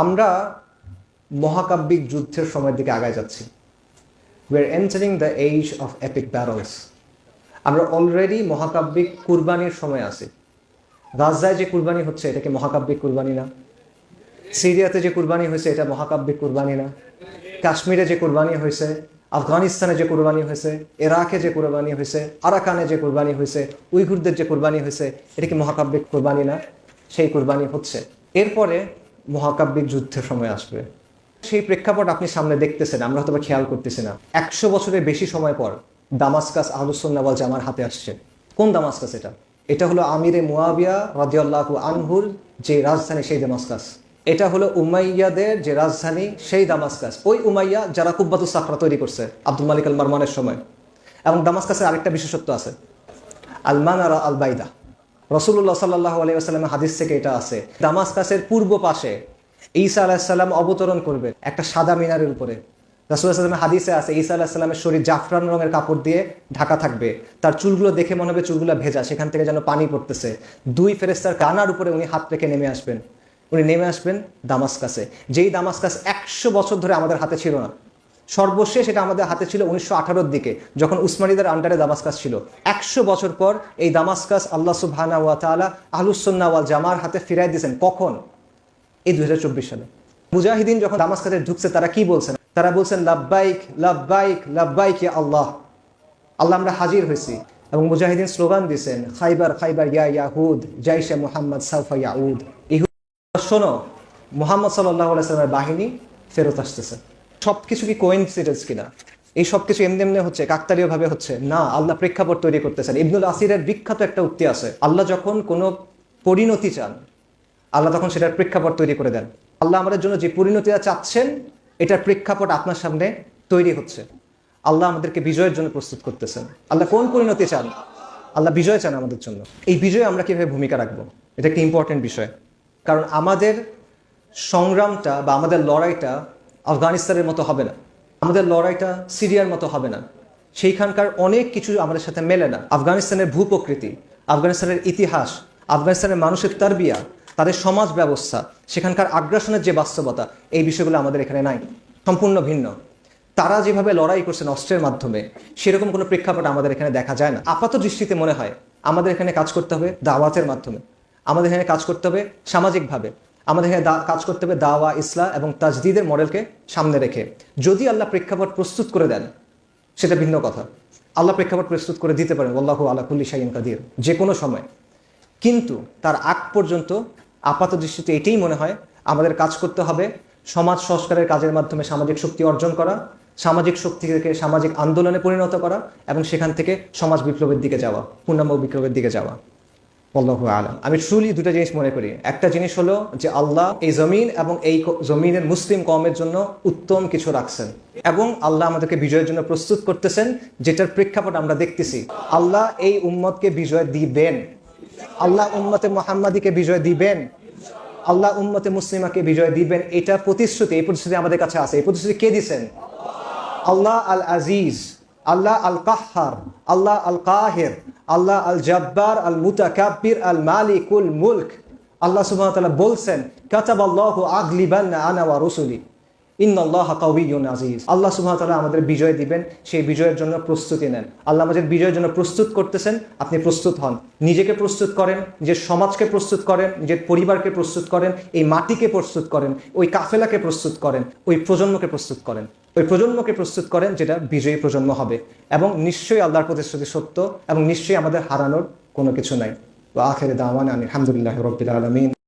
আমরা মহাকাব্যিক যুদ্ধের সময়ের দিকে আগায় যাচ্ছি। We are entering the age of epic battles. আমরা অলরেডি মহাকাব্যিক কুরবানির সময় আছি। গাজায় যে কুরবানি হচ্ছে এটা কি মহাকাব্যিক কুরবানি না? সিরিয়াতে যে কুরবানি হয়েছে এটা মহাকাব্যিক কুরবানি না? কাশ্মীরে যে কুরবানি হয়েছে, আফগানিস্তানে যে কুরবানি হয়েছে, ইরাকে যে কুরবানি হয়েছে, আরাকানে যে কুরবানি হয়েছে, উইঘুরদের যে কুরবানি হয়েছে, এটা কি মহাকাব্যিক কুরবানি না? সেই কুরবানি হচ্ছে। এরপরে মহাকাব্যিক যুদ্ধের সময় আসবে। সেই প্রেক্ষাপট আপনি সামনে দেখতেছেন, আমরা হয়তো খেয়াল করতেছি না। 100 বছরের বেশি সময় পর দামাস্কাস আহলুস সুন্নাহ ওয়াল জামার হাতে আসছে। কোন দামাস্কাস এটা? এটা হলো আমিরে মুয়াবিয়া রাদিয়াল্লাহু আনহুর যে রাজধানী, সেই দামাস্কাস। এটা হলো উমাইয়াদের যে রাজধানী, সেই দামাস্কাস। ওই উমাইয়া যারা কুব্বাতুস সাখরা তৈরি করছে আব্দুল মালিক আল মারওয়ানের সময়। এবং দামাস্কাসের আরেকটা বিশেষত্ব আছে, আল মানারা আল বাইদা। রাসূলুল্লাহ সাল্লাল্লাহু আলাইহি ওয়াসাল্লামের হাদিস থেকে এটা আছে, দামাস্কাসের পূর্ব পাশে ঈসা আলাইহিস সালাম অবতরণ করবে একটা সাদা মিনারের উপরে। রাসূলুল্লাহ সাল্লাল্লাহু আলাইহি ওয়াসাল্লামের হাদিসে আছে, ঈসা আলাইহিস সালামের শরীর জাফরান রঙের কাপড় দিয়ে ঢাকা থাকবে। তার চুলগুলো দেখে মনে হবে চুলগুলো ভেজা, সেখান থেকে যেন পানি পড়তেছে। 2 ফেরেশতার কানার উপরে উনি হাত রেখে নেমে আসবেন। উনি নেমে আসবেন দামাস্কাসে, যেই দামাস্কাস 100 বছর ধরে আমাদের হাতে ছিল না। সর্বশেষ এটা আমাদের হাতে ছিল 1918-র দিকে, যখন উসমানীদের আন্ডারে দামাস্কাস ছিল। 100 বছর পর এই দামাস্কাস আল্লাহ সুবহানাহু ওয়া তাআলা আহলুস সুন্নাহ ওয়াল জামার হাতে ফিরাই দিয়েছেন। কখন? এই 2024 সালে। মুজাহিদিন যখন দামাস্কাসে ঢুকছে তারা কি বলছেন? তারা বলছেন লাব্বাইক লাব্বাইক লাব্বাইক ইয়া আল্লাহ, আল্লাহ আমরা হাজির হয়েছি। এবং মুজাহিদিন স্লোগান দিয়েছেন, খাইবার খাইবার ইয়া ইয়াহুদ জাইশে মুহাম্মদ সাউফা ইয়াউদ। শোনো, মুহাম্মদ সাল্লাল্লাহু আলাইহি ওয়াসাল্লামের বাহিনী ফেরত আসতেছে। সবকিছু কি কোইন্সিডেন্স কিনা? এই সবকিছু এমনি এমনি হচ্ছে, কাকতালীয় ভাবে হচ্ছে না। আল্লাহ প্রেক্ষাপট তৈরি করতেছেন। ইবনুল আসিরের বিখ্যাত একটা উক্তি আছে, আল্লাহ যখন কোনো পরিণতি চান, আল্লাহ তখন সেটার প্রেক্ষাপট তৈরি করে দেন। আল্লাহ আমাদের জন্য যে পরিণতিটা চাচ্ছেন, এটার প্রেক্ষাপট আপনার সামনে তৈরি হচ্ছে। আল্লাহ আমাদেরকে বিজয়ের জন্য প্রস্তুত করতেছেন। আল্লাহ কোন পরিণতি চান? আল্লাহ বিজয় চান আমাদের জন্য। এই বিজয়ে আমরা কিভাবে ভূমিকা রাখবো, এটা একটা ইম্পর্টেন্ট বিষয়। কারণ আমাদের সংগ্রামটা বা আমাদের লড়াইটা আফগানিস্তানের মতো হবে না, আমাদের লড়াইটা সিরিয়ার মতো হবে না। সেইখানকার অনেক কিছু আমাদের সাথে মেলে না। আফগানিস্তানের ভূপ্রকৃতি, আফগানিস্তানের ইতিহাস, আফগানিস্তানের মানুষের তারবিয়া, তাদের সমাজ ব্যবস্থা, সেখানকার আগ্রাসনের যে বাস্তবতা, এই বিষয়গুলো আমাদের এখানে নাই, সম্পূর্ণ ভিন্ন। তারা যেভাবে লড়াই করছেন অস্ত্রের মাধ্যমে, সেরকম কোনো প্রেক্ষাপট আমাদের এখানে দেখা যায় না। আপাত দৃষ্টিতে মনে হয় আমাদের এখানে কাজ করতে হবে দাওয়াতের মাধ্যমে, আমাদের এখানে কাজ করতে হবে সামাজিকভাবে, আমাদের এখানে কাজ করতে হবে দাওয়া, ইসলাহ এবং তাজদিদের মডেলকে সামনে রেখে। যদি আল্লাহ প্রেক্ষাপট প্রস্তুত করে দেন সেটা ভিন্ন কথা। আল্লাহ প্রেক্ষাপট প্রস্তুত করে দিতে পারেন, আল্লাহু আলা কুল্লি শাইইন কাদির, যে কোনো সময়। কিন্তু তার আগ পর্যন্ত আপাত দৃষ্টিতে এটাই মনে হয় আমাদের কাজ করতে হবে সমাজ সংস্কারের কাজের মাধ্যমে সামাজিক শক্তি অর্জন করা, সামাজিক শক্তি থেকে সামাজিক আন্দোলনে পরিণত করা, এবং সেখান থেকে সমাজ বিপ্লবের দিকে যাওয়া, পূর্ণাঙ্গ বিপ্লবের দিকে যাওয়া। আল্লাহু আ'লাম। আমি ট্রুলি দুটো জিনিস মনে করি। একটা জিনিস হলো যে আল্লাহ এই জমিন এবং এই জমিনের মুসলিম কওমের জন্য উত্তম কিছু রাখছেন, এবং আল্লাহ আমাদেরকে বিজয়ের জন্য প্রস্তুত করতেছেন, যেটার প্রেক্ষাপট আমরা দেখতেছি। আল্লাহ এই উম্মতকে বিজয় দিবেন, আল্লাহ উম্মতে মুহাম্মাদিকে বিজয় দিবেন, আল্লাহ উম্মতে মুসলিমাকে বিজয় দিবেন। এটা প্রতিশ্রুতি, এই প্রতিশ্রুতি আমাদের কাছে আছে। এই প্রতিশ্রুতি কে দিয়েছেন? আল্লাহ আল আজিজ, আল্লাহ আল কাহ্হার, আল্লাহ আল কাহির, আল্লাহ আল জব্বার, আল মুতাকাব্বির, আল মালিকুল মুলক। আল্লাহ সুবহানাহু ওয়া তাআলা বলছেন, কাতাবাল্লাহু আগলিবান্না আনা ওয়া রুসুলি ইন্নাল্লাহা কাওয়িয়্যুন আজিজ। আল্লাহ সুবহানাহু ওয়া তাআলা আমাদের বিজয় দিবেন, সেই বিজয়ের জন্য প্রস্তুতি নেন। আল্লাহ আমাদের বিজয়ের জন্য প্রস্তুত করতেছেন, আপনি প্রস্তুত হন। নিজেকে প্রস্তুত করেন, নিজের সমাজকে প্রস্তুত করেন, নিজের পরিবারকে প্রস্তুত করেন, এই মাটিকে প্রস্তুত করেন, ওই কাফেলাকে প্রস্তুত করেন, ওই প্রজন্মকে প্রস্তুত করেন, ওই প্রজন্মকে প্রস্তুত করেন যেটা বিজয়ী প্রজন্ম হবে। এবং নিশ্চয়ই আল্লাহর প্রতিশ্রুতি সত্য, এবং নিশ্চয়ই আমাদের হারানোর কোনো কিছু নাই। ওয়া আখিরু দাওয়ানা আলহামদুলিল্লাহি রাব্বিল আলামিন।